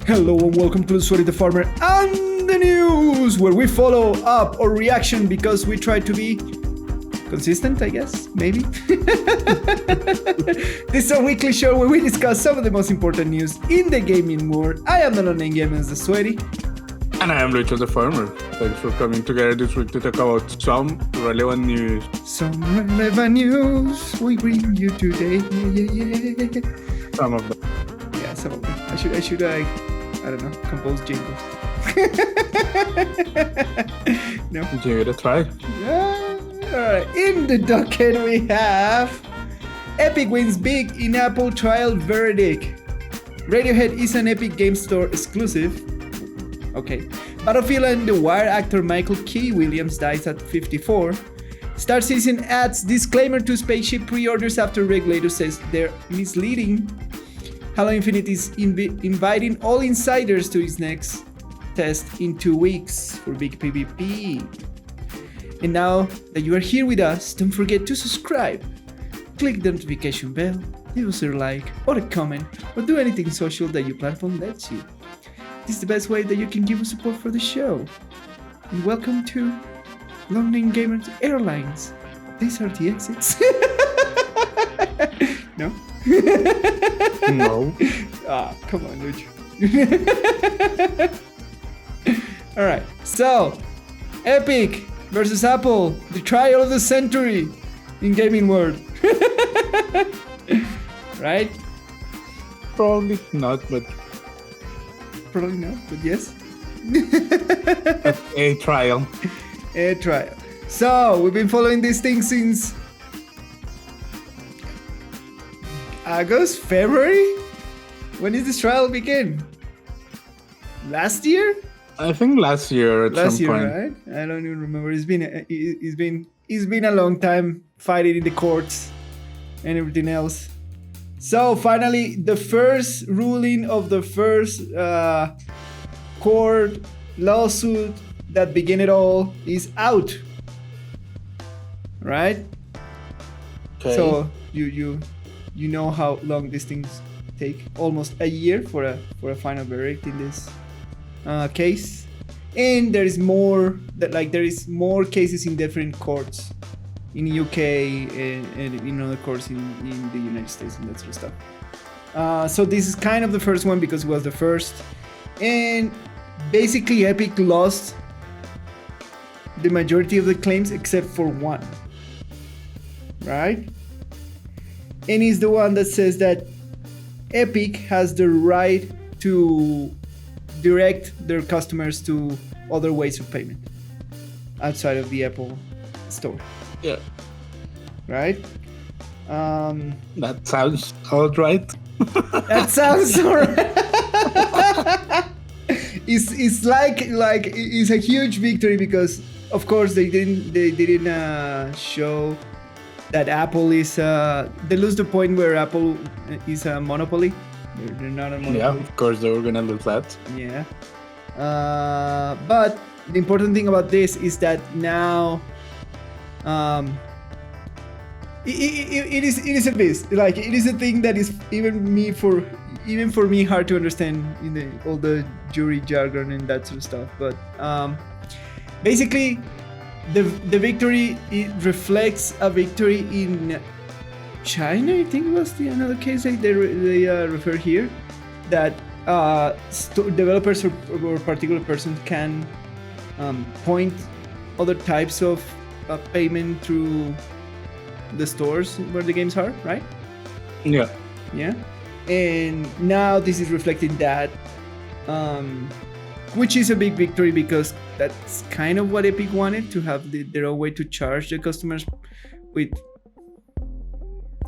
Hello and welcome to the Sweaty the Farmer and the news, where we follow up our reaction because we try to be consistent, I guess, maybe. This is a weekly show where we discuss some of the most important news in the gaming world. I am the non-name gamer, the Sweaty. And I am Lucho the farmer. Thanks for coming together this week to talk about some relevant news. Some relevant news we bring you today. Yeah. Some of them. Yeah, some of them. I should I don't know, compose jingles. No. Give it a try. Yeah. Alright. In the docket we have Epic wins big in Apple trial verdict. Radiohead is an Epic Game Store exclusive. Okay. Battlefield and The Wire actor Michael K. Williams dies at 54. Star Citizen adds disclaimer to spaceship pre-orders after regulator says they're misleading. Halo Infinite is inviting all insiders to its next test in 2 weeks for big PvP. And now that you are here with us, don't forget to subscribe, click the notification bell, leave us a like or a comment, or do anything social that your platform lets you. This is the best way that you can give us support for the show. And welcome to Long-Name Gamers Airlines. These are the exits. No? No. Come on, Lucho. Alright, so Epic versus Apple, the trial of the century in gaming world. Right? Probably not, but Probably not, but yes. a trial. A trial. So, we've been following this thing since August, February? When did this trial begin? Last year? I think last year at Last some year, point. right? I don't even remember. It's been a long time fighting in the courts and everything else. So finally, the first ruling of the first court lawsuit that began it all is out, right? Okay. So you know how long these things take? Almost a year for a final verdict in this case, and there is more cases in different courts in the UK and in other courts in the United States and that sort of stuff. So this is kind of the first one because it was the first, and basically Epic lost the majority of the claims except for one, right? And it's the one that says that Epic has the right to direct their customers to other ways of payment outside of the Apple store. Yeah. Right? That sounds alright. That sounds alright. It's like it's a huge victory because of course they didn't show that Apple is they lose the point where Apple is a monopoly. They're not a monopoly. Yeah, of course they were gonna lose that. Yeah. But the important thing about this is that now it is a beast. Like it is a thing that is even for me hard to understand in all the jury jargon and that sort of stuff. But basically the victory, it reflects a victory in China. I think was another case they refer here, that developers or particular persons can point other types of payment through the stores where the games are, right? Yeah. And now this is reflecting that, which is a big victory because that's kind of what Epic wanted, to have their own way to charge the customers with,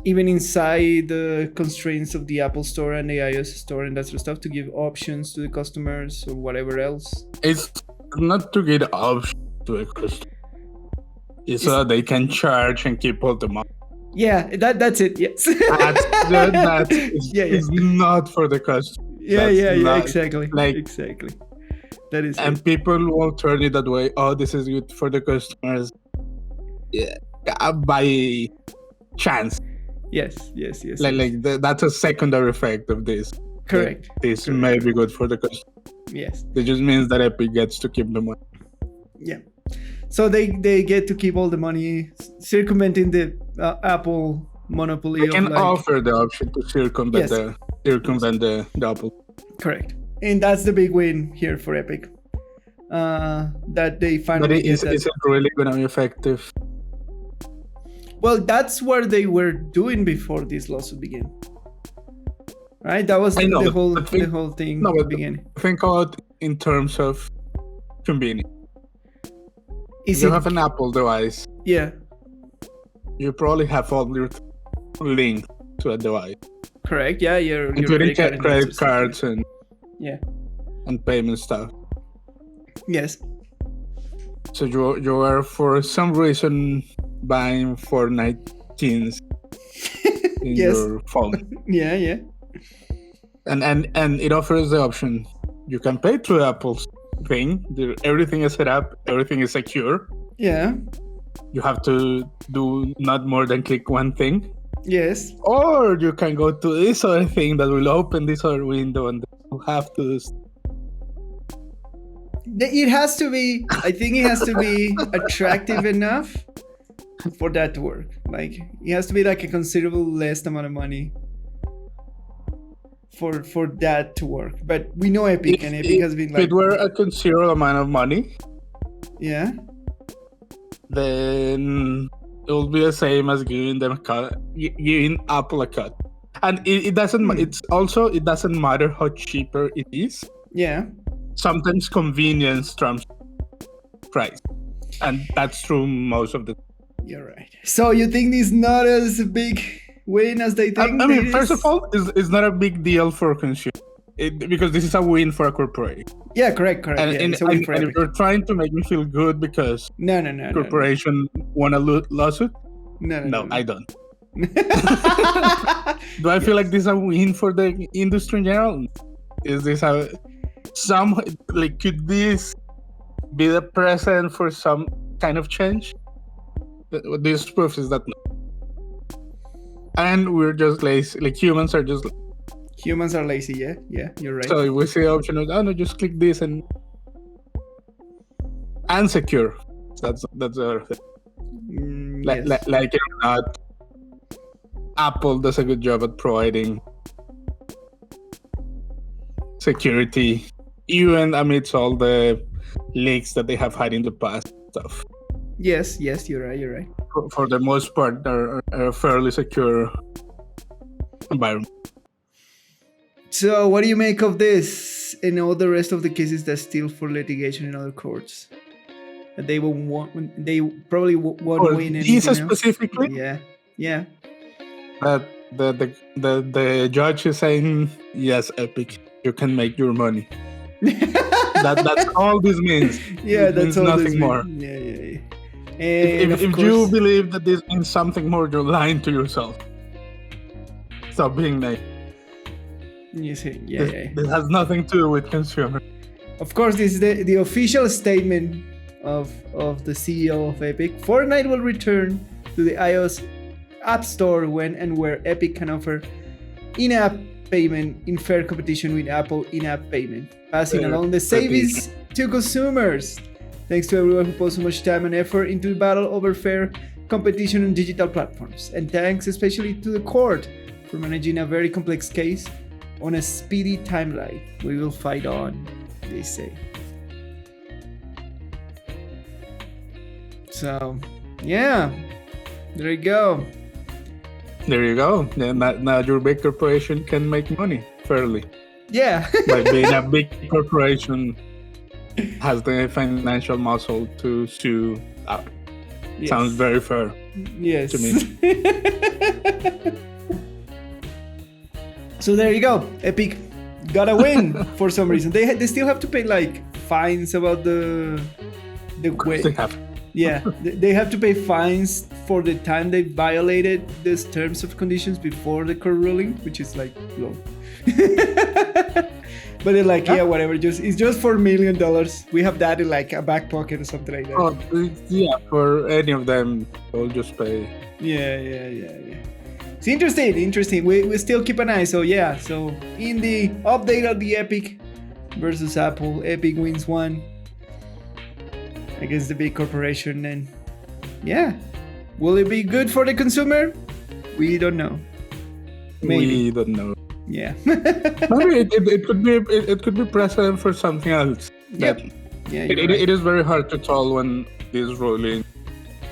even inside the constraints of the Apple Store and the iOS Store and that sort of stuff, to give options to the customers or whatever else. It's not to get options to a customer. It's so that they can charge and keep all the money. Yeah, that's it. Yes. That is not for the customer. Exactly. Exactly. That is and it. People will turn it that way. Oh, this is good for the customers. Yeah, by chance. Yes. That's a secondary effect of this. Correct. This Correct. may be good for the customer. Yes. It just means that Epic gets to keep the money. Yeah. So they get to keep all the money, circumventing the Apple monopoly. They can of like, offer the option to circumvent the Apple. Correct. And that's the big win here for Epic. That they finally But is it really going to be effective? Well, that's what they were doing before this lawsuit began. Right? That was the whole thing at the beginning. Think about in terms of convenience. You have an Apple device. Yeah. You probably have all your links to a device. Correct. Yeah, including credit cards and payment stuff. Yes. So you are for some reason buying Fortnite skins in your phone. Yeah. And it offers the option. You can pay through Apple's thing. Everything is set up. Everything is secure. Yeah. You have to do not more than click one thing. Yes. Or you can go to this other thing that will open this other window and you have to do. It has to be, I think it has to be attractive enough for that to work. Like, it has to be like a considerable less amount of money for that to work. But we know Epic, and Epic has been like... If it were a considerable amount of money... Yeah? Then it will be the same as giving them giving Apple a cut. And it doesn't... It doesn't matter how cheaper it is. Yeah. Sometimes convenience trumps price. And that's true most of the time. You're right. So you think this is not as big win as they think? I mean, first of all, it's not a big deal for consumers. Because this is a win for a corporation. Yeah, correct. And if you're trying to make me feel good because corporation won a lawsuit, no, I don't. Do I feel like this is a win for the industry in general? Is this could this be the precedent for some kind of change? This proves is that no. And we're just lazy. Like humans are just. Humans are lazy. Yeah, you're right. So if we see the option of just click this and secure. That's the other thing. Like it or not, Apple does a good job at providing security, even amidst all the leaks that they have had in the past stuff. Yes, you're right. For the most part, are a fairly secure environment. So, what do you make of this and all the rest of the cases that still for litigation in other courts? They probably won't win anything these else? Specifically? Yeah. That the judge is saying, yes, Epic, you can make your money. That's all this means. Yeah, that's all nothing this more. Yeah. If you believe that this means something more, you're lying to yourself. Stop being naive. You see, This has nothing to do with consumers. Of course, this is the official statement of the CEO of Epic. Fortnite will return to the iOS App Store when and where Epic can offer in-app payment in fair competition with Apple in-app payment, passing along the savings to consumers. Thanks to everyone who put so much time and effort into the battle over fair competition on digital platforms. And thanks especially to the court for managing a very complex case on a speedy timeline. We will fight on, they say. So, yeah, there you go. There you go. Now your big corporation can make money fairly. Yeah. By being a big corporation has the financial muscle to sue Apple. Yes. Sounds very fair. Yes. To me. So there you go. Epic got a win for some reason. They still have to pay like fines about the way. They have. Yeah, they have to pay fines for the time they violated these terms of conditions before the court ruling, which is like low. But they're like, yeah, whatever. It's just $4 million. We have that in like a back pocket or something like that. Oh, yeah, for any of them, they'll just pay. Yeah. It's interesting. We still keep an eye. So yeah, so in the update of the Epic versus Apple, Epic wins one against the big corporation, and yeah, will it be good for the consumer? We don't know. Maybe. We don't know. Yeah. Maybe it could be precedent for something else. Yep. Yeah. It is very hard to tell when this ruling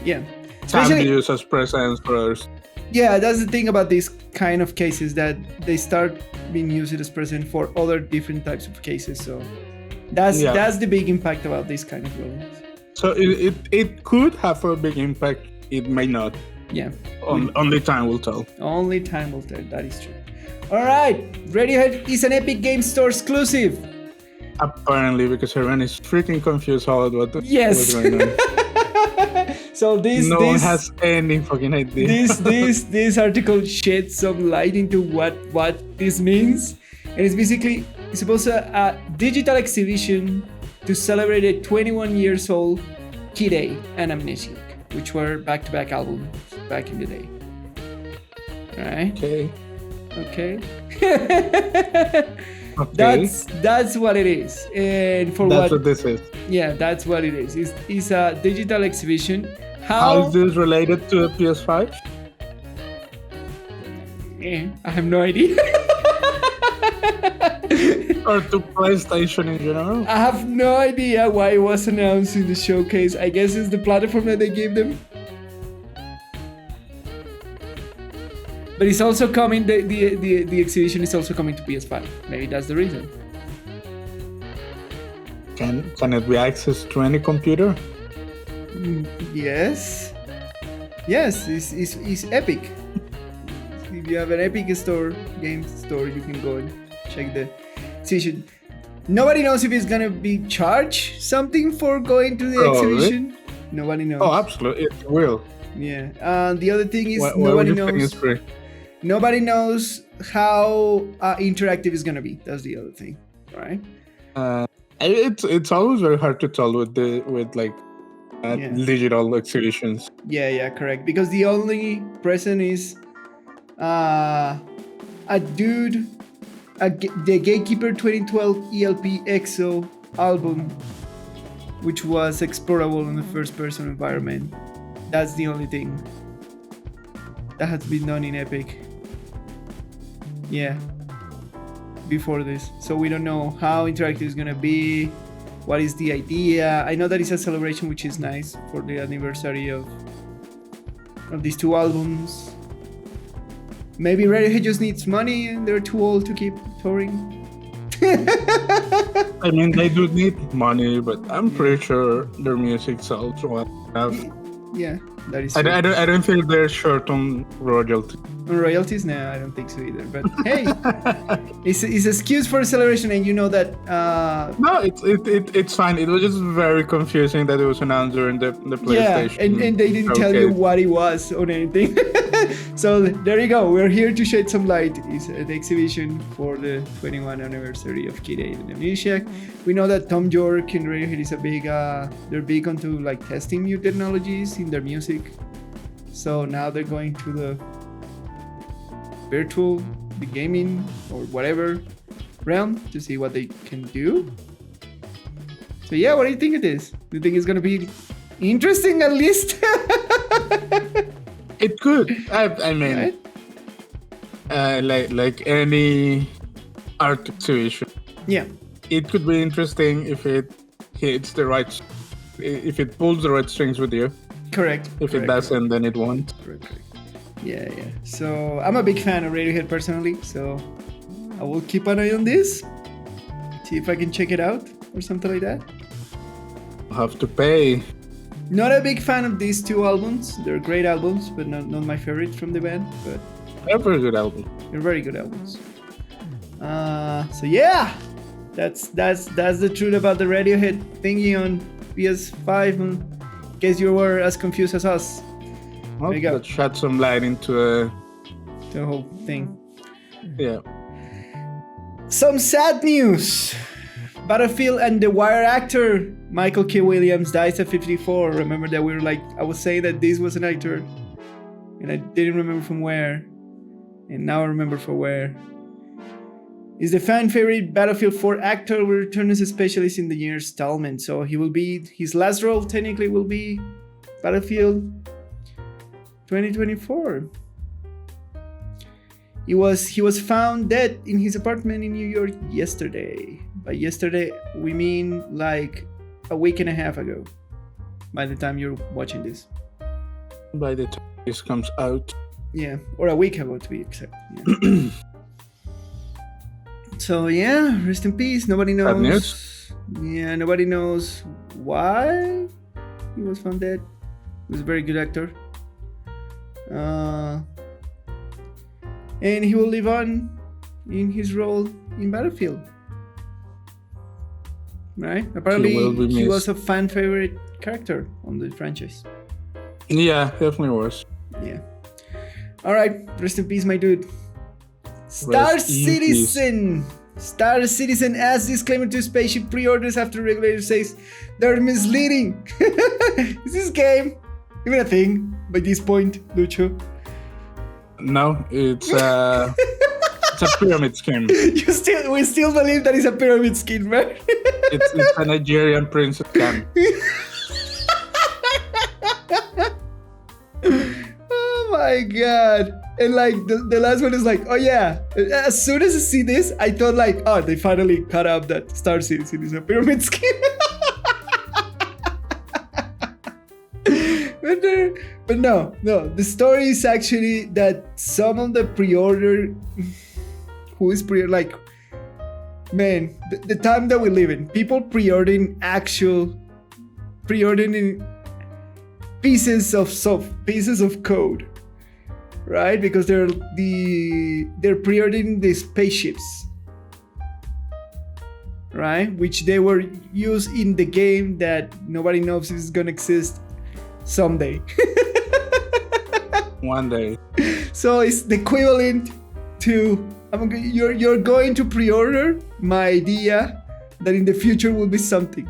Yeah. can be used as precedents for others. Yeah, that's the thing about these kind of cases, that they start being used as precedent for other different types of cases. So that's the big impact about this kind of rulings. So it could have a big impact. It may not. Yeah. Only time will tell. Only time will tell. That is true. All right. Radiohead is an Epic Game Store exclusive. Apparently, because everyone is freaking confused about what's going on. So no one has any fucking idea. This article sheds some light into what this means, and it's supposed to a digital exhibition to celebrate a 21 years old Kid A and Amnesiac, which were back-to-back albums back in the day. All right. Okay. Okay. That's what it is, and that's what this is. Yeah, that's what it is. It's a digital exhibition. How is this related to the PS5? I have no idea. Or to PlayStation in general? I have no idea why it was announced in the showcase. I guess it's the platform that they gave them. But it's also coming, the exhibition is also coming to PS5. Maybe that's the reason. Can it be accessed to any computer? Yes. Yes, it's Epic. If you have an Epic game store, you can go and check the exhibition. Nobody knows if it's gonna be charged something for going to the exhibition. Nobody knows. Oh, absolutely, it will. Yeah. The other thing is nobody knows. Nobody knows how interactive it's gonna be. That's the other thing, right? It's always very hard to tell with digital exhibitions. Yeah, correct. Because the only present is a dude, the Gatekeeper 2012 ELP EXO album, which was explorable in the first-person environment. That's the only thing that has been done in Epic. Yeah. Before this, so we don't know how interactive it's gonna be. What is the idea? I know that it's a celebration, which is nice for the anniversary of these two albums. Maybe Radiohead just needs money and they're too old to keep touring. I mean, they do need money, but I'm pretty sure their music sells well enough. Yeah, that is true. I don't think they're short on royalties. Royalties? No, I don't think so either. But hey, it's an excuse for a celebration, and you know that. No, it's fine. It was just very confusing that it was announced during the PlayStation. Yeah, and they didn't tell you what it was or anything. So there you go. We're here to shed some light. It's the exhibition for the 21st anniversary of Kid A and Amnesiac. We know that Tom York and Radiohead is they're big onto like testing new technologies in their music. So now they're going to the virtual, the gaming, or whatever realm to see what they can do. So yeah, what do you think of this? Do you think it's gonna be interesting at least? It could. I mean, right? Like any art exhibition. Yeah. It could be interesting if it hits if it pulls the right strings with you. Correct. If it doesn't, then it won't. Correct. Yeah. So I'm a big fan of Radiohead personally, so I will keep an eye on this. See if I can check it out or something like that. I'll have to pay. Not a big fan of these two albums. They're great albums, but not my favorite from the band. But they're very good albums. They're very good albums. So yeah, that's the truth about the Radiohead thingy on PS5. In case you were as confused as us. Well, there you go. That shed some light into the whole thing. Yeah. Some sad news. Battlefield and The Wire actor Michael K. Williams dies at 54. Remember that I was saying that this was an actor, and I didn't remember from where. And now I remember for where. Is the fan favorite Battlefield 4 actor will return as a specialist in the year installment. So he will be, his last role technically will be Battlefield 2024. He was found dead in his apartment in New York yesterday. By yesterday, we mean like a week and a half ago. By the time you're watching this. By the time this comes out. Yeah, or a week ago to be exact. Yeah. So yeah, rest in peace. Nobody knows. Bad news. Yeah, nobody knows why he was found dead. He was a very good actor. And he will live on in his role in Battlefield. Right? Apparently, he was a fan favorite character on the franchise. Yeah, definitely was. Yeah. All right, rest in peace, my dude. Star Citizen adds disclaimer to spaceship pre-orders after regulator says they're misleading. Is this game even a thing by this point, Lucho? No, it's it's a pyramid scheme. We still believe that it's a pyramid scheme, right? It's a Nigerian princess scam. Oh my god. And like the last one is like, oh yeah. As soon as I see this, I thought like, oh, they finally cut out that Star Citizen is a pyramid scheme. But no. The story is actually that some of the pre-order, man, the time that we live in, people pre-ordering pieces of code, right? Because they're pre-ordering the spaceships, right? Which they were used in the game that nobody knows if it's gonna exist someday. One day. So it's the equivalent to you're going to pre-order my idea that in the future will be something.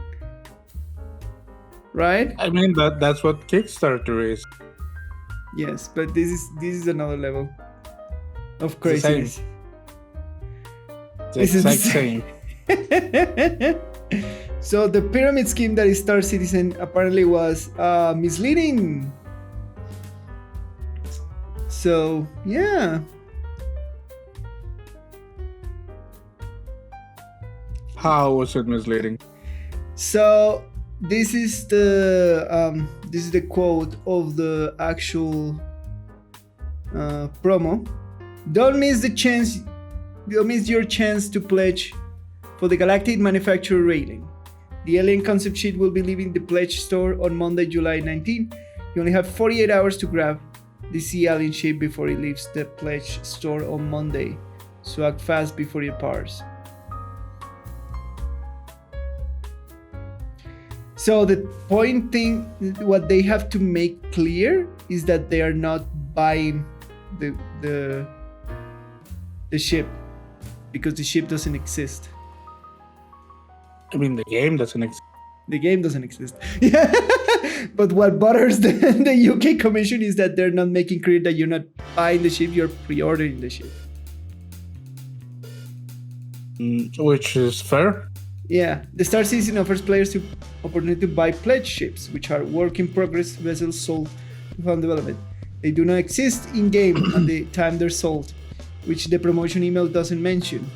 Right? I mean that's what Kickstarter is. Yes, but this is another level of craziness. It's the exact same. So the pyramid scheme that is Star Citizen apparently was misleading. So yeah. How was it misleading? So this is the quote of the actual promo. Don't miss your chance to pledge for the Galactic Manufacturer Railing. The alien concept sheet will be leaving the pledge store on Monday, July 19. You only have 48 hours to grab the sea alien ship before it leaves the pledge store on Monday. So act fast before it departs. So the point thing, what they have to make clear is that they are not buying the ship, because the ship doesn't exist. I mean, the game doesn't exist. The game doesn't exist. Yeah. But what bothers the UK Commission is that they're not making clear that you're not buying the ship, you're pre-ordering the ship. Which is fair. Yeah. The Star Citizen offers players the opportunity to buy pledge ships, which are work-in-progress vessels sold from development. They do not exist in-game at the time they're sold, which the promotion email doesn't mention.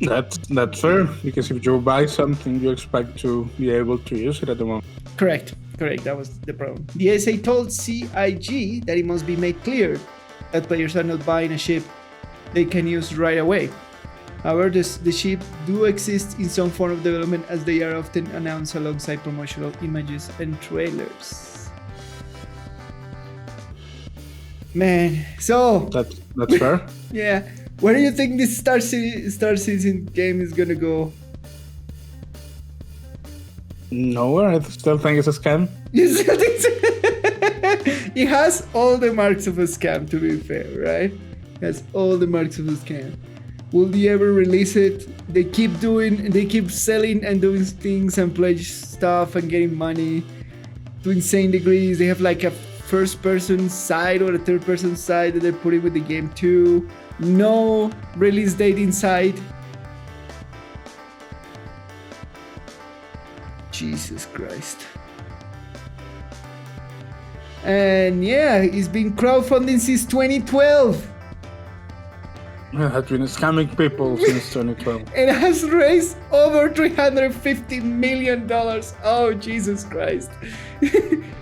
That's fair, because if you buy something, you expect to be able to use it at the moment. Correct. That was the problem. The SA told CIG that it must be made clear that players are not buying a ship they can use right away. However, the ship do exist in some form of development, as they are often announced alongside promotional images and trailers. Man, so... That's fair. Yeah. Where do you think this Star Citizen game is gonna go? Nowhere. I still think it's a scam. You still think so? It has all the marks of a scam, to be fair, right? It has all the marks of a scam. Will they ever release it? They keep selling and doing things and pledge stuff and getting money to insane degrees. They have like a first-person side or a third-person side that they're putting with the game too. No release date inside. Jesus Christ. And yeah, it's been crowdfunding since 2012. It has been scamming people since 2012. It has raised over $350 million. Oh, Jesus Christ.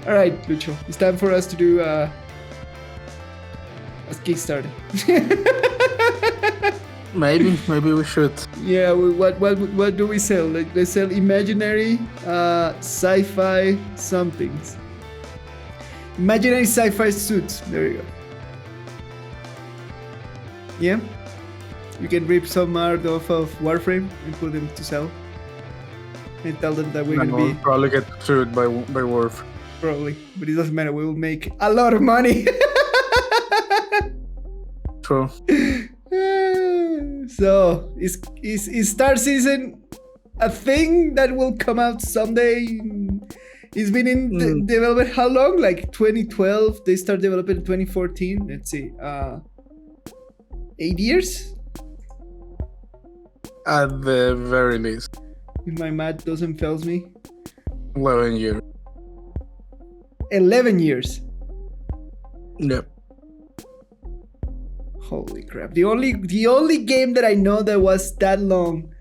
All right, Lucho, it's time for us to do a Kickstarter. Maybe we should. Yeah, what do we sell? Let's sell imaginary sci-fi somethings. Imaginary sci-fi suits. There you go. Yeah? You can rip some art off of Warframe and put them to sell. And tell them that we're going to be... We'll probably get sued by Warframe. Probably. But it doesn't matter. We will make a lot of money. True. So, is Star Season a thing that will come out someday? It's been in development how long? Like 2012. They started developing in 2014. Let's see. 8 years? At the very least. If my math doesn't fail me. 11 years. 11 years. Yep. Holy crap. The only game that I know that was that long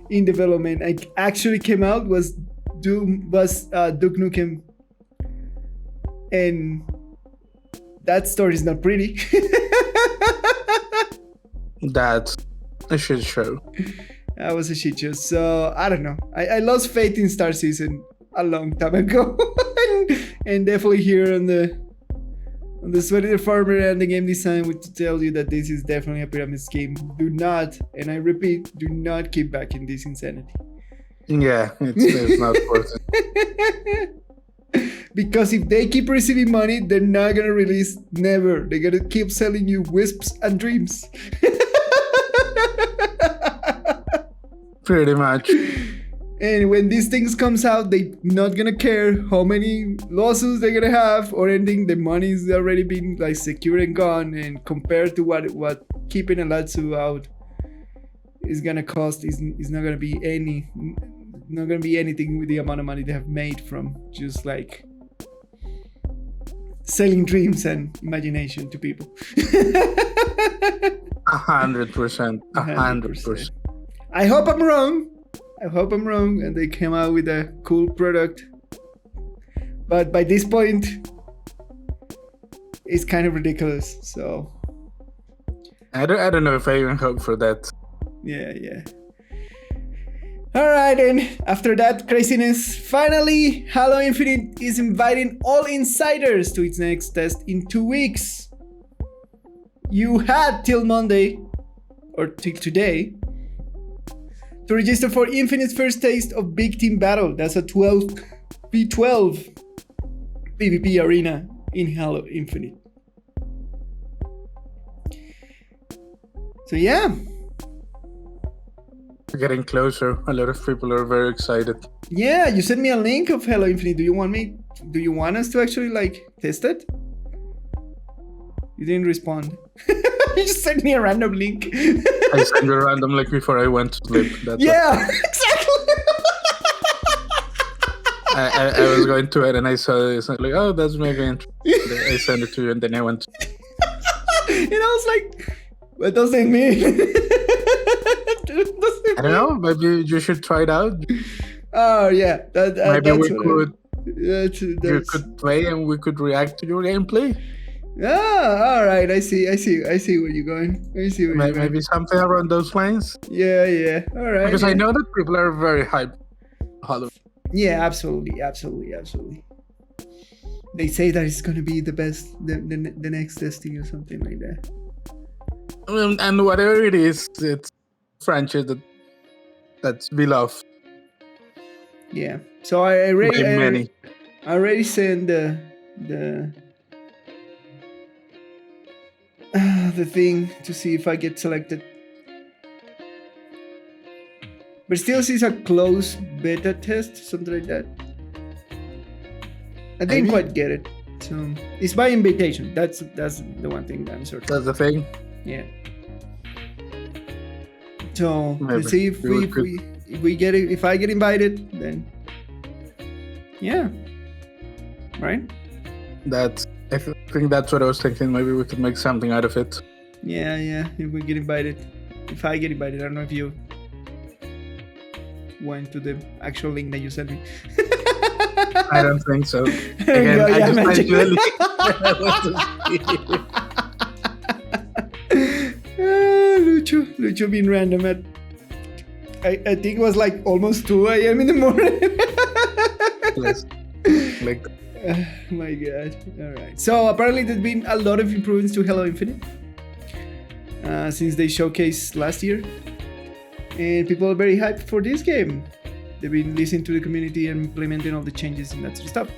in development and actually came out was Duke Nukem. And that story is not pretty. That's a shit show. That was a shit show. So I don't know. I lost faith in Star Season a long time ago. and definitely here on the Sweaty the Farmer and the game design to tell you that this is definitely a pyramid scheme. Do not, and I repeat, do not keep back in this insanity. Yeah, it's not worth it. Because if they keep receiving money, they're not gonna release never. They're gonna keep selling you wisps and dreams. Pretty much. And when these things comes out, they not gonna care how many lawsuits they're gonna have or anything. The money's already been like secured and gone. And compared to what keeping a Latsu out is gonna cost, is not gonna be anything with the amount of money they have made from just like selling dreams and imagination to people. 100%. 100%. I hope I'm wrong. And they came out with a cool product. But by this point, it's kind of ridiculous. So I don't know if I even hope for that. Yeah. Alright, and after that craziness, finally, Halo Infinite is inviting all insiders to its next test in 2 weeks. You had till Monday, or till today, to register for Infinite's first taste of Big Team Battle. That's a 12v12 PvP arena in Halo Infinite. So yeah. We're getting closer. A lot of people are very excited. Yeah, you sent me a link of Halo Infinite. Do you want us to actually like test it? You didn't respond. You just sent me a random link. I sent you a random link before I went to sleep. Yeah, exactly. I was going to it and I saw it. Like, oh, that's maybe interesting. I sent it to you and then I went. And I was like, what does it mean? I don't know. Maybe you should try it out. Oh yeah, maybe we could. You could play and we could react to your gameplay. Ah, all right. I see where you're going. Maybe something around those lines. Yeah. All right. Because I know that people are very hyped. Halo. Yeah, absolutely. They say that it's gonna be the best, the next testing or something like that. And whatever it is, it's a franchise that's beloved. Yeah. So I already sent the thing to see if I get selected. But still sees a closed beta test, something like that. I didn't quite get it. So it's by invitation. That's the one thing I'm certain. That's the thing. Yeah. So Maybe. let's see if we get it. If I get invited, then yeah, right. I think that's what I was thinking. Maybe we could make something out of it. Yeah. If we get invited, if I get invited, I don't know if you went to the actual link that you sent me. I don't think so. Again, No, I yeah, just man. typed the link. I want to see. Lucho being random at I think it was like almost 2 a.m. in the morning. Yes. Like, My God. All right. So apparently there's been a lot of improvements to Halo Infinite since they showcased last year, and people are very hyped for this game. They've been listening to the community and implementing all the changes and that sort of stuff.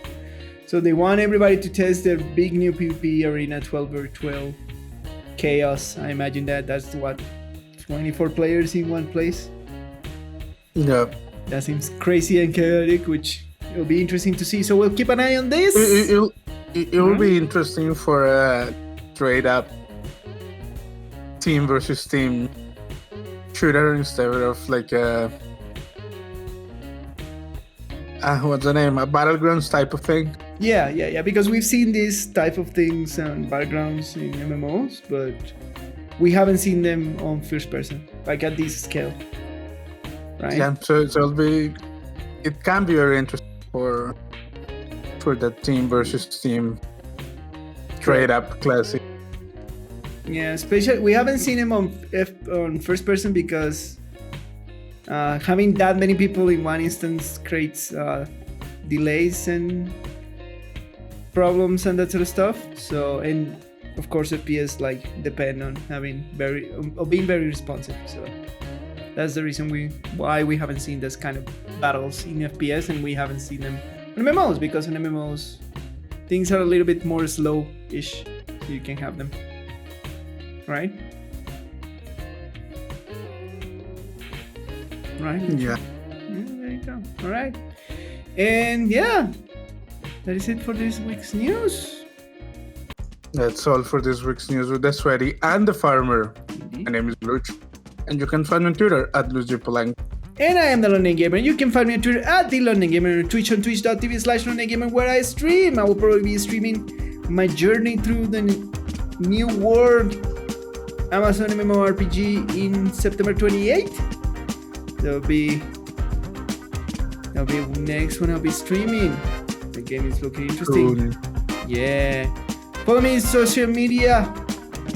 So they want everybody to test their big new PvP arena 12v12 chaos. I imagine that's what, 24 players in one place. yeah. That seems crazy and chaotic, which it'll be interesting to see. So we'll keep an eye on this. It will be interesting for a straight up team versus team shooter instead of like a what's the name? A battlegrounds type of thing. Yeah. Because we've seen these type of things on battlegrounds in MMOs, but we haven't seen them on first person, like at this scale. Right? Yeah, so it can be very interesting for the team versus team straight up classic. Yeah, especially we haven't seen him on first person because having that many people in one instance creates delays and problems and that sort of stuff. So, and of course FPS like depend on being very responsive. So that's the reason why we haven't seen this kind of battles in FPS, and we haven't seen them in MMOs, because in MMOs things are a little bit more slow-ish, so you can have them, right? Right? Yeah. There you go. All right. And yeah, that is it for this week's news. That's all for this week's news with the Sweaty and the Farmer. My name is Lucho, and you can find me on Twitter at LuzJPolanco. And I am the London Gamer. You can find me on Twitter at the London Gamer, and on Twitch on twitch.tv/LondonGamer, where I stream. I will probably be streaming my journey through the new world Amazon MMORPG in September 28th. That'll be next when I'll be streaming. The game is looking interesting. Cool. Yeah. Follow me in social media.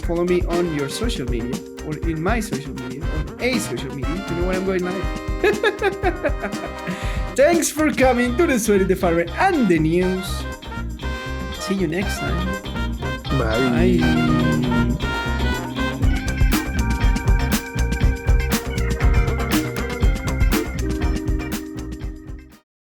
Follow me on your social media, or in my social media, on a social media. You know when I'm going live. Thanks for coming to the Sweaty, the Farmer, and the news. See you next time. Bye. Bye.